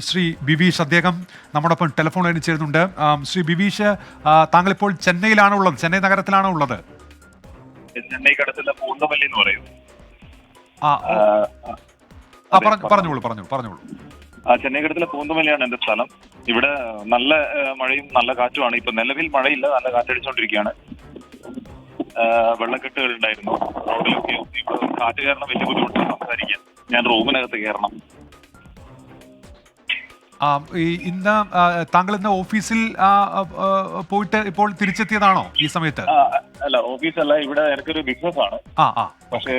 ശ്രീ ബിവീഷ് അദ്ദേഹം നമ്മോടൊപ്പം ടെലിഫോൺ ലൈനിൽ ചേരുന്നുണ്ട്. ശ്രീ ബിവീഷ്, താങ്കളിപ്പോൾ ചെന്നൈയിലാണ് ഉള്ളത്, ചെന്നൈ നഗരത്തിലാണ് ഉള്ളത്. ചെന്നൈക്കടുത്തുള്ള പൂന്തമല്ലി എന്ന് പറയും. പറഞ്ഞോളൂ. ചെന്നൈക്കടുത്തുള്ള പൂന്തമല്ലിയാണ് എന്റെ സ്ഥലം. ഇവിടെ നല്ല മഴയും നല്ല കാറ്റുമാണ്. ഇപ്പൊ നിലവിൽ മഴയില്ല, നല്ല കാറ്റടിച്ചുകൊണ്ടിരിക്കുകയാണ്. വെള്ളക്കെട്ടുകൾ ഉണ്ടായിരുന്നു റോഡിലൊക്കെ. ഇപ്പൊ കാറ്റ് കാരണം വലിയ ബുദ്ധിമുട്ട് സംസാരിക്കാൻ. ഞാൻ റൂമിനകത്ത് കയറണം. ഇന്ന് താങ്കൾ ഇന്ന് ഓഫീസിൽ പോയിട്ട് ഇപ്പോൾ തിരിച്ചെത്തിയതാണോ ഈ സമയത്ത്? അല്ല, ഓഫീസല്ല, ഇവിടെ എനിക്കൊരു ബിസിനസ് ആണ്. പക്ഷേ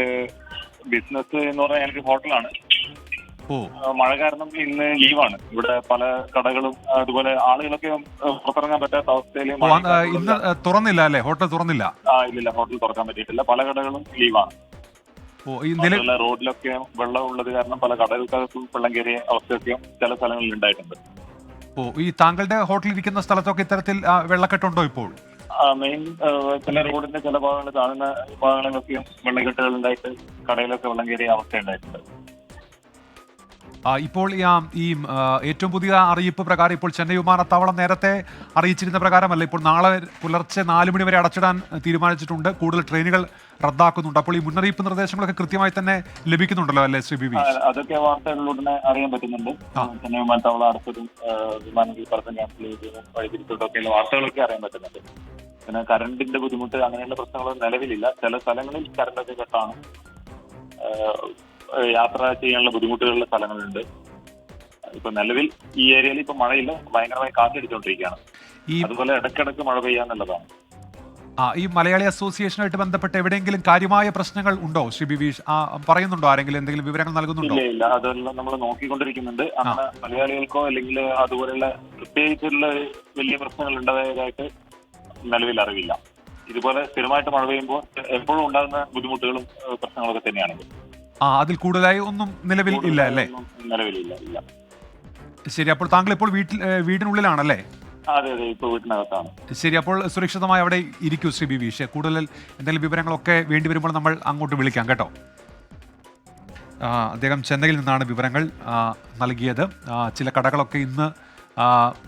ബിസിനസ് എന്ന് പറഞ്ഞാൽ എനിക്ക് ഹോട്ടലാണ്. മഴ കാരണം ഇന്ന് ലീവാണ്. ഇവിടെ പല കടകളും അതുപോലെ ആളുകളൊക്കെ പുറത്തിറങ്ങാൻ പറ്റാത്ത അവസ്ഥയിൽ ഇന്ന് തുറന്നില്ല അല്ലേ? ഹോട്ടൽ തുറന്നില്ല? ഇല്ല, ഹോട്ടൽ തുറക്കാൻ പറ്റിയിട്ടില്ല. പല കടകളും ലീവാണ്. റോഡിലൊക്കെ വെള്ളം ഉള്ളത് കാരണം പല കടകൾക്കകത്തും വെള്ളം കയറിയ അവസ്ഥയൊക്കെ ചില സ്ഥലങ്ങളിൽ ഉണ്ടായിട്ടുണ്ട്. ഈ താങ്കളുടെ ഹോട്ടലിൽ ഇരിക്കുന്ന സ്ഥലത്തൊക്കെ ഇത്തരത്തിൽ വെള്ളക്കെട്ടുണ്ടോ ഇപ്പോൾ? മെയിൻ ചില റോഡിന്റെ ചില ഭാഗങ്ങൾ താഴ്ന്ന ഭാഗങ്ങളിലൊക്കെയും വെള്ളക്കെട്ടുകൾ ഉണ്ടായിട്ട് കടയിലൊക്കെ വെള്ളം കയറിയ അവസ്ഥ ഉണ്ടായിട്ടുണ്ട്. ഇപ്പോൾ ഈ ഏറ്റവും പുതിയ അറിയിപ്പ് പ്രകാരം ഇപ്പോൾ ചെന്നൈ വിമാനത്താവളം നേരത്തെ അറിയിച്ചിരുന്ന പ്രകാരമല്ല, ഇപ്പോൾ നാളെ പുലർച്ചെ 4 മണി വരെ അടച്ചിടാൻ തീരുമാനിച്ചിട്ടുണ്ട്. കൂടുതൽ ട്രെയിനുകൾ റദ്ദാക്കുന്നുണ്ട്. അപ്പോൾ ഈ മുന്നറിയിപ്പ് നിർദ്ദേശങ്ങളൊക്കെ കൃത്യമായി തന്നെ ലഭിക്കുന്നുണ്ടല്ലോ അല്ലേ ശ്രീ ബിബി? അതൊക്കെ വാർത്തകളിലൂടെ അറിയാൻ പറ്റുന്നുണ്ട്. ചെന്നൈ വിമാനത്താവളം അടച്ചതും വിമാനങ്ങൾ പറത്തും ക്യാൻസൽ ചെയ്തതും വഴിതിരിച്ചതൊക്കെയുള്ള വാർത്തകളൊക്കെ അറിയാൻ പറ്റുന്നുണ്ട്. പിന്നെ കറണ്ടിന്റെ ബുദ്ധിമുട്ട് അങ്ങനെയുള്ള പ്രശ്നങ്ങളൊന്നും നിലവിലില്ല. ചില സ്ഥലങ്ങളിൽ കറണ്ടൊക്കെ കട്ടാണ്. യാത്ര ചെയ്യാനുള്ള ബുദ്ധിമുട്ടുകളുള്ള സ്ഥലങ്ങളുണ്ട്. ഇപ്പൊ നിലവിൽ ഈ ഏരിയയിൽ ഇപ്പൊ മഴയില്ല, ഭയങ്കരമായി കാറ്റടിച്ചുകൊണ്ടിരിക്കുകയാണ്. അതുപോലെ ഇടയ്ക്കിടയ്ക്ക് മഴ പെയ്യാന്നുള്ളതാണ്. ഈ മലയാളി അസോസിയേഷനുമായിട്ട് ബന്ധപ്പെട്ട് എവിടെയെങ്കിലും കാര്യമായ പ്രശ്നങ്ങൾ ഉണ്ടോ ശ്രീ ബിവീഷ്? പറയുന്നുണ്ടോ? ആരെങ്കിലും എന്തെങ്കിലും വിവരങ്ങൾ നൽകുന്നുണ്ടോ? ഇല്ല, അതെല്ലാം നമ്മൾ നോക്കിക്കൊണ്ടിരിക്കുന്നുണ്ട്. അങ്ങനെ മലയാളികൾക്കോ അല്ലെങ്കിൽ അതുപോലെയുള്ള പ്രത്യേകിച്ചുള്ള വലിയ പ്രശ്നങ്ങൾ ഉണ്ടായതായിട്ട് നിലവിൽ അറിവില്ല. ഇതുപോലെ സ്ഥിരമായിട്ട് മഴ പെയ്യുമ്പോൾ എപ്പോഴും ഉണ്ടാകുന്ന ബുദ്ധിമുട്ടുകളും പ്രശ്നങ്ങളൊക്കെ തന്നെയാണ്. അതിൽ കൂടുതലായി ഒന്നും നിലവിൽ ഇല്ല അല്ലേ? നിലവിലില്ല, ഇല്ല. ശരി, അപ്പോൾ താങ്കൾ ഇപ്പോൾ വീടിനുള്ളിലാണല്ലേ? അതെ, ഇപ്പോൾ വീട്ടിനകത്താണ്. ശരി, അപ്പോൾ സുരക്ഷിതമായി അവിടെ ഇരിക്കൂ ശ്രീ ബിവീഷ്. കൂടുതൽ എന്തെങ്കിലും വിവരങ്ങളൊക്കെ വേണ്ടി വരുമ്പോൾ നമ്മൾ അങ്ങോട്ട് വിളിക്കാം കേട്ടോ. അദ്ദേഹം ചെന്നൈയിൽ നിന്നാണ് വിവരങ്ങൾ നൽകിയത്. ചില കടകളൊക്കെ ഇന്ന്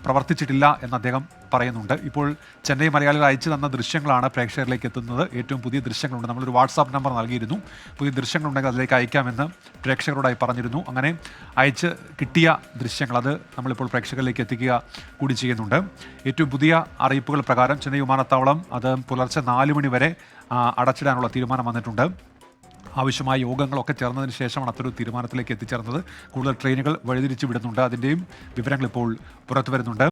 പ്രവർത്തിച്ചിട്ടില്ല എന്ന് അദ്ദേഹം പറയുന്നുണ്ട്. ഇപ്പോൾ ചെന്നൈ മലയാളികൾ അയച്ചു തന്ന ദൃശ്യങ്ങളാണ് പ്രേക്ഷകരിലേക്ക് എത്തുന്നത്. ഏറ്റവും പുതിയ ദൃശ്യങ്ങളുണ്ട്. നമ്മളൊരു വാട്സാപ്പ് നമ്പർ നൽകിയിരുന്നു. പുതിയ ദൃശ്യങ്ങളുണ്ടെങ്കിൽ അതിലേക്ക് അയക്കാമെന്ന് പ്രേക്ഷകരോടായി പറഞ്ഞിരുന്നു. അങ്ങനെ അയച്ച് കിട്ടിയ ദൃശ്യങ്ങൾ അത് നമ്മളിപ്പോൾ പ്രേക്ഷകരിലേക്ക് എത്തിക്കുക കൂടി ചെയ്യുന്നുണ്ട്. ഏറ്റവും പുതിയ അറിയിപ്പുകൾ പ്രകാരം ചെന്നൈ വിമാനത്താവളം അത് പുലർച്ചെ 4 മണി വരെ അടച്ചിടാനുള്ള തീരുമാനം വന്നിട്ടുണ്ട്. ആവശ്യമായ യോഗങ്ങളൊക്കെ ചേർന്നതിന് ശേഷമാണ് അത്തരൊരു തീരുമാനത്തിലേക്ക് എത്തിച്ചേർന്നത്. കൂടുതൽ ട്രെയിനുകൾ വഴിതിരിച്ചു വിടുന്നുണ്ട്. അതിൻ്റെയും വിവരങ്ങൾ ഇപ്പോൾ പുറത്തു വരുന്നുണ്ട്.